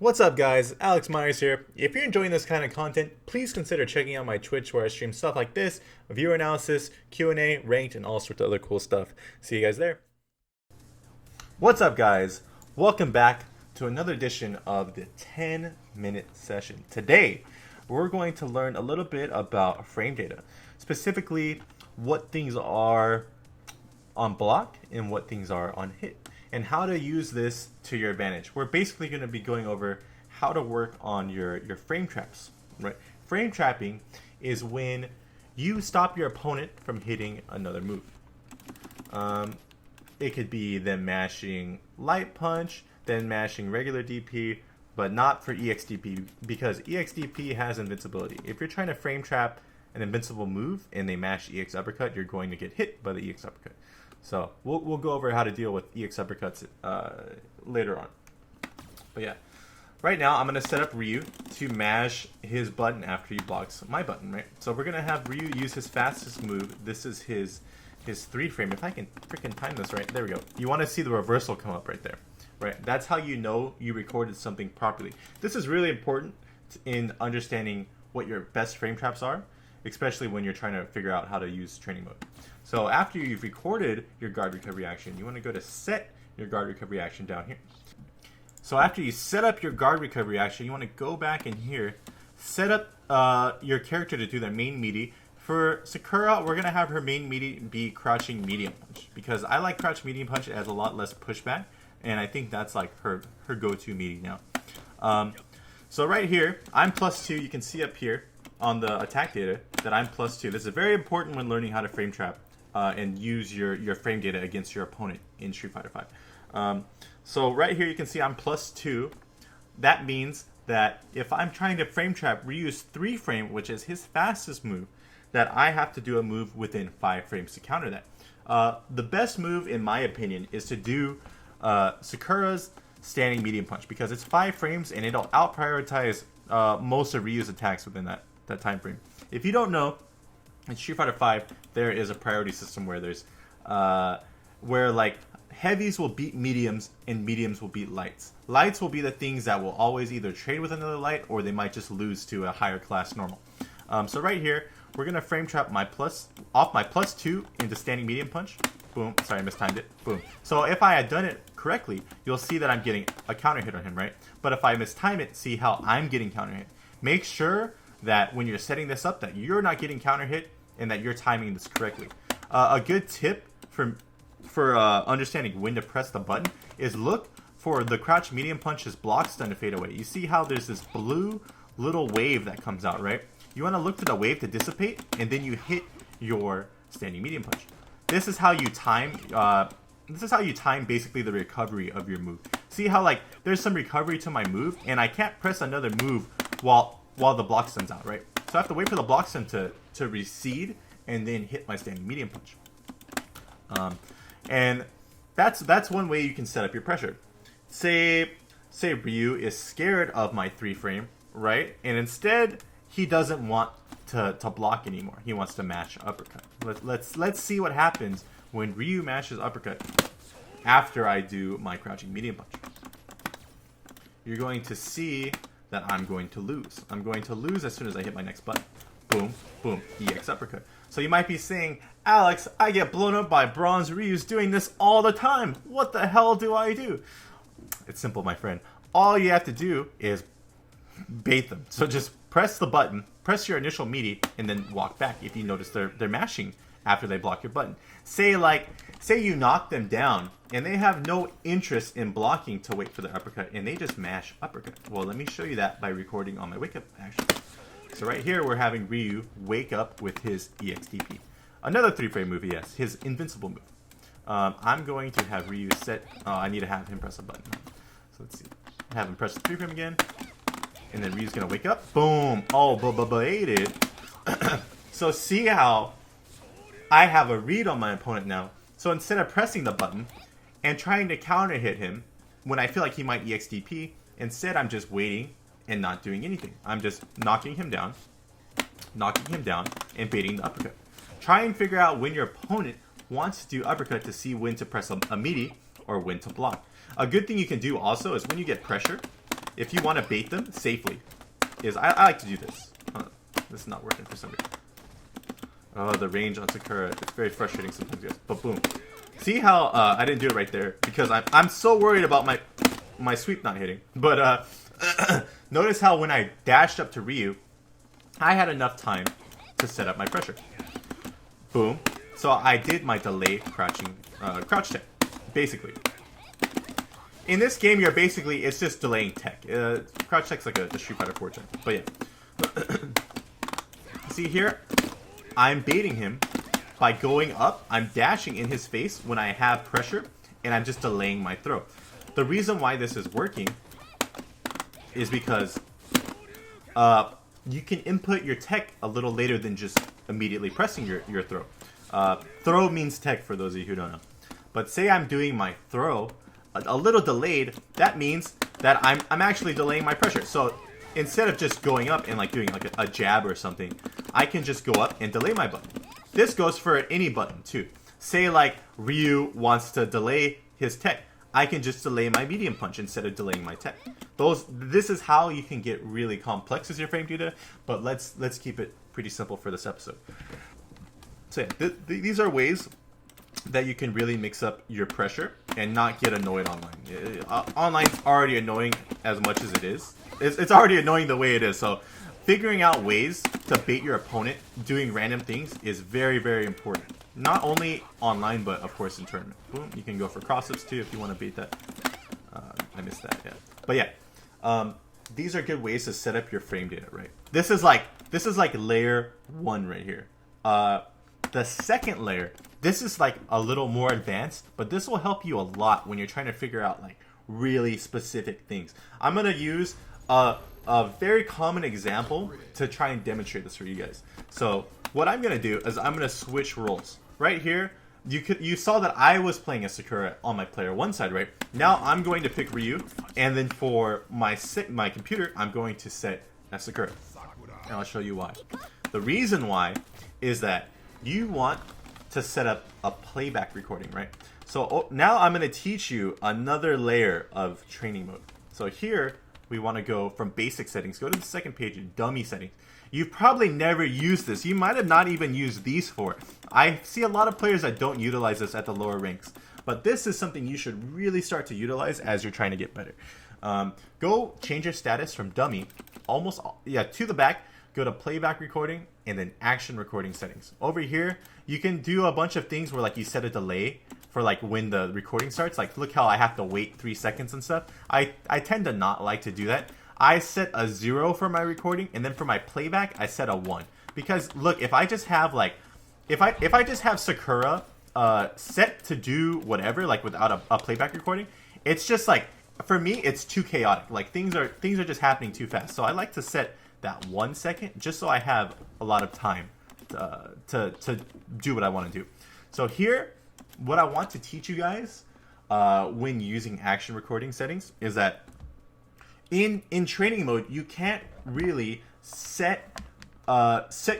What's up guys, Alex Myers here. If you're enjoying this kind of content, please consider checking out my Twitch where I stream stuff like this, viewer analysis, Q&A, ranked, and all sorts of other cool stuff. See you guys there. What's up guys? Welcome back to another edition of the 10-minute session. Today, we're going to learn a little bit about frame data. Specifically, what things are on block and what things are on hit, and how to use this to your advantage. We're basically going to be going over how to work on your frame traps, right? Frame trapping is when you stop your opponent from hitting another move. It could be them mashing light punch, then mashing regular DP, but not for EXDP, because EXDP has invincibility. If you're trying to frame trap an invincible move and they mash EX uppercut, you're going to get hit by the EX uppercut. So we'll go over how to deal with EX uppercuts later on. But yeah, right now I'm going to set up Ryu to mash his button after he blocks my button, right? So we're going to have Ryu use his fastest move. This is his 3-frame. If I can freaking time this right, there we go. You want to see the reversal come up right there, right? That's how you know you recorded something properly. This is really important in understanding what your best frame traps are, especially when you're trying to figure out how to use training mode. So after you've recorded your guard recovery action, you want to go to set your guard recovery action down here. So after you set up your guard recovery action, you want to go back in here, set up your character to do their main meaty. For Sakura, we're going to have her main meaty be crouching medium punch, because I like crouch medium punch. It has a lot less pushback, and I think that's like her go-to meaty now. So right here, I'm +2. You can see up here on the attack data that I'm +2. This is very important when learning how to frame trap and use your frame data against your opponent in Street Fighter V. So right here you can see I'm +2. That means that if I'm trying to frame trap Ryu's 3-frame, which is his fastest move, that I have to do a move within 5 frames to counter that. The best move, in my opinion, is to do Sakura's standing medium punch, because it's 5 frames and it'll out-prioritize most of Ryu's attacks within that time frame. If you don't know, in Street Fighter V, there is a priority system where there's where like heavies will beat mediums and mediums will beat lights. Lights will be the things that will always either trade with another light, or they might just lose to a higher class normal. So right here, we're gonna frame trap my +2 into standing medium punch. Boom. Sorry, I mistimed it. Boom. So if I had done it correctly, you'll see that I'm getting a counter hit on him, right? But if I mistime it, see how I'm getting counter hit. Make sure that when you're setting this up, that you're not getting counter hit and that you're timing this correctly. A good tip for understanding when to press the button is look for the crouch medium punch's block stun to fade away. You see how there's this blue little wave that comes out, right? You want to look for the wave to dissipate, and then you hit your standing medium punch. This is how you time. This is how you time basically the recovery of your move. See how like there's some recovery to my move, and I can't press another move while the block stun's out, right? So I have to wait for the block stun to recede and then hit my standing medium punch. And that's one way you can set up your pressure. Say Ryu is scared of my 3-frame, right? And instead he doesn't want to block anymore. He wants to mash uppercut. Let's see what happens when Ryu mashes uppercut after I do my crouching medium punch. You're going to see that I'm going to lose. I'm going to lose as soon as I hit my next button. Boom, boom, EX uppercut. So you might be saying, Alex, I get blown up by bronze Ryu's doing this all the time. What the hell do I do? It's simple, my friend. All you have to do is bait them. So just press the button, press your initial meaty, and then walk back if you notice they're mashing after they block your button. Say you knock them down and they have no interest in blocking to wait for the uppercut, and they just mash uppercut. Well, let me show you that by recording on my wake up action. So right here we're having Ryu wake up with his EXDP. Another 3-frame move, yes, his invincible move. I'm going to have Ryu set. I need to have him press a button. So let's see. Have him press the 3-frame again, and then Ryu's gonna wake up. Boom! Oh, baited. So see how I have a read on my opponent now. So instead of pressing the button and trying to counter hit him when I feel like he might EXDP, instead I'm just waiting and not doing anything. I'm just knocking him down, and baiting the uppercut. Try and figure out when your opponent wants to do uppercut to see when to press a meaty or when to block. A good thing you can do also is when you get pressure, if you want to bait them safely, is I like to do this. This is not working for some reason. Oh, the range on Sakura, it's very frustrating sometimes, guys. But boom. See how I didn't do it right there because I'm so worried about my sweep not hitting. But notice how when I dashed up to Ryu, I had enough time to set up my pressure. Boom. So I did my delay crouching crouch tech, basically. In this game, it's just delaying tech. Crouch tech's like a Street Fighter 4 tech. But yeah. See here, I'm baiting him by going up. I'm dashing in his face when I have pressure, and I'm just delaying my throw. The reason why this is working is because you can input your tech a little later than just immediately pressing your throw. Throw means tech for those of you who don't know. But say I'm doing my throw a little delayed, that means that I'm actually delaying my pressure. So instead of just going up and like doing like a jab or something, I can just go up and delay my button. This goes for any button too. Say like Ryu wants to delay his tech, I can just delay my medium punch instead of delaying my tech. This is how you can get really complex as your frame data, but let's keep it pretty simple for this episode. So yeah, these are ways that you can really mix up your pressure and not get annoyed online. Online's already annoying as much as it is. It's already annoying the way it is. So figuring out ways to bait your opponent doing random things is very, very important. Not only online, but of course in tournament. Boom, you can go for cross-ups too if you want to bait that. I missed that, yeah. But yeah, these are good ways to set up your frame data, right? This is like layer 1 right here. The second layer, this is like a little more advanced, but this will help you a lot when you're trying to figure out like really specific things. I'm gonna use a very common example to try and demonstrate this for you guys. So what I'm gonna do is I'm gonna switch roles. Right here, you saw that I was playing as Sakura on my player 1 side, right? Now I'm going to pick Ryu, and then for my computer, I'm going to set as Sakura. And I'll show you why. The reason why is that you want to set up a playback recording, right? So now I'm going to teach you another layer of training mode. So here we want to go from basic settings, go to the second page, dummy settings. You've probably never used this. You might have not even used these for it. I see a lot of players that don't utilize this at the lower ranks, but this is something you should really start to utilize as you're trying to get better. Go change your status from dummy to the back, go to playback recording, and then action recording settings. Over here, you can do a bunch of things where like you set a delay for like when the recording starts. Like look how I have to wait 3 seconds and stuff. I tend to not like to do that. I set a 0 for my recording, and then for my playback, I set a 1. Because look, if I just have like, if I just have Sakura set to do whatever, like without a playback recording, it's just like, for me, it's too chaotic. Like things are just happening too fast. So I like to set that 1 second just so I have a lot of time to do what I want to do. So here, what I want to teach you guys when using action recording settings is that in training mode, you can't really set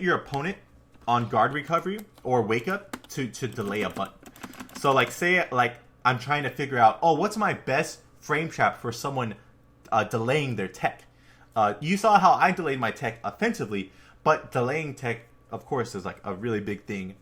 your opponent on guard recovery or wake up to delay a button. So like say like I'm trying to figure out, oh, what's my best frame trap for someone delaying their tech. You saw how I delayed my tech offensively, but delaying tech, of course, is like a really big thing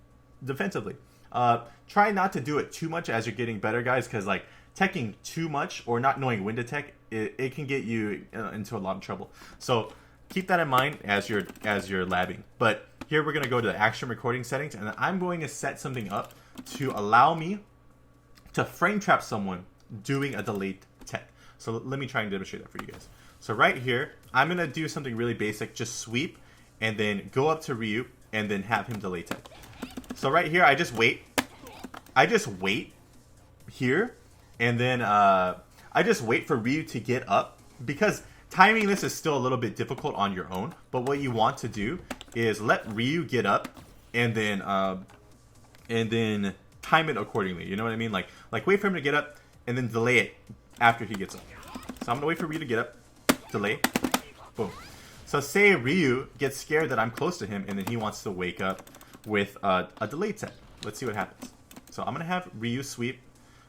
defensively. Try not to do it too much as you're getting better, guys, because like teching too much or not knowing when to tech, it can get you into a lot of trouble. So keep that in mind as you're labbing. But here we're gonna go to the action recording settings, and I'm going to set something up to allow me to frame trap someone doing a delayed tech. So let me try and demonstrate that for you guys. So right here, I'm gonna do something really basic, just sweep, and then go up to Ryu, and then have him delay tech. So right here, I just wait here, and then I just wait for Ryu to get up, because timing this is still a little bit difficult on your own, but what you want to do is let Ryu get up, and then time it accordingly. You know what I mean? Like wait for him to get up, and then delay it after he gets up. So I'm gonna wait for Ryu to get up, delay, boom. So say Ryu gets scared that I'm close to him, and then he wants to wake up with a delay tech. Let's see what happens. So I'm gonna have Ryu sweep.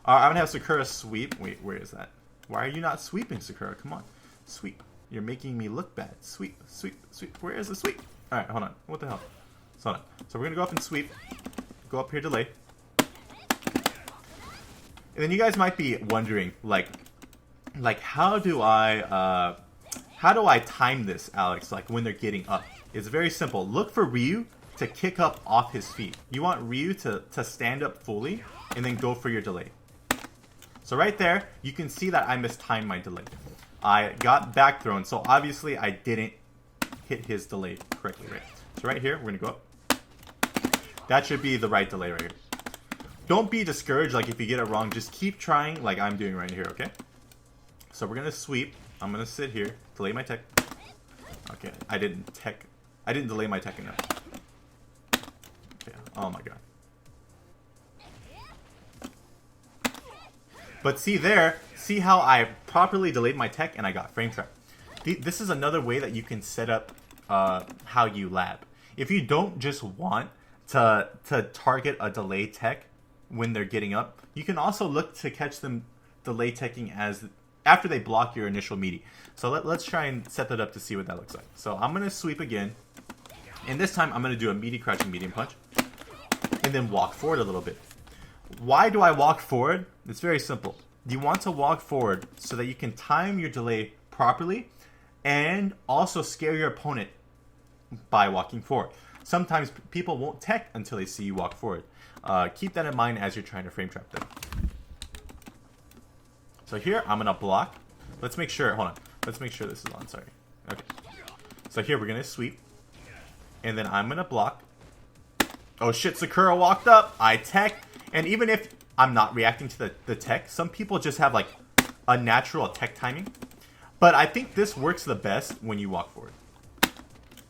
I'm gonna have Sakura sweep. Wait, where is that? Why are you not sweeping, Sakura? Come on. Sweep. You're making me look bad. Sweep, sweep, sweep. Where is the sweep? Alright, hold on. What the hell? So, hold on. So we're gonna go up and sweep. Go up here, delay. And then you guys might be wondering, like how do I time this, Alex? Like when they're getting up? It's very simple. Look for Ryu to kick up off his feet. You want Ryu to stand up fully and then go for your delay. So right there, you can see that I mistimed my delay. I got back thrown, so obviously I didn't hit his delay correctly, right? So right here, we're gonna go up. That should be the right delay right here. Don't be discouraged, like if you get it wrong, just keep trying like I'm doing right here, okay? So we're gonna sweep. I'm gonna sit here, delay my tech. Okay, I didn't delay my tech enough. Okay, oh my god. But see there, see how I properly delayed my tech and I got frame trap. This is another way that you can set up how you lab. If you don't just want to target a delay tech when they're getting up, you can also look to catch them delay teching after they block your initial meaty. So let's try and set that up to see what that looks like. So I'm going to sweep again. And this time I'm going to do a meaty crouching medium punch. And then walk forward a little bit. Why do I walk forward? It's very simple. You want to walk forward so that you can time your delay properly and also scare your opponent by walking forward. Sometimes people won't tech until they see you walk forward. Keep that in mind as you're trying to frame trap them. So here, I'm going to block. Let's make sure, hold on. Let's make sure this is on, sorry. Okay. So here, we're going to sweep. And then I'm going to block. Oh shit, Sakura walked up. I tech. And even if I'm not reacting to the tech, some people just have like a natural tech timing. But I think this works the best when you walk forward.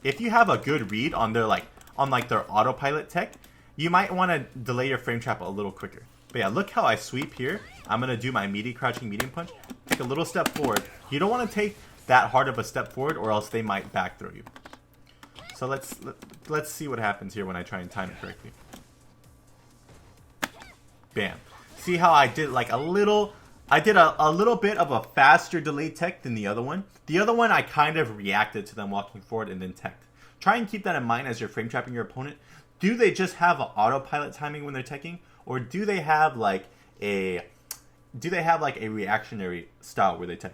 If you have a good read on their their autopilot tech, you might want to delay your frame trap a little quicker. But yeah, look how I sweep here. I'm going to do my meaty crouching medium punch. Take a little step forward. You don't want to take that hard of a step forward or else they might back throw you. So let's see what happens here when I try and time it correctly. Bam. See how I did like a little bit of a faster delay tech than the other one. The other one I kind of reacted to them walking forward and then teched. Try and keep that in mind as you're frame trapping your opponent. Do they just have an autopilot timing when they're teching, or do they have like a reactionary style where they tech?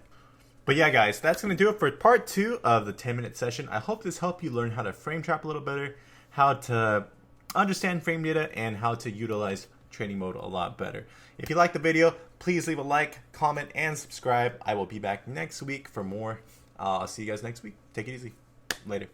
But yeah, guys, that's going to do it for part 2 of the 10-minute session. I hope this helped you learn how to frame trap a little better, how to understand frame data, and how to utilize training mode a lot better. If you liked the video, please leave a like, comment, and subscribe. I will be back next week for more. I'll see you guys next week. Take it easy. Later.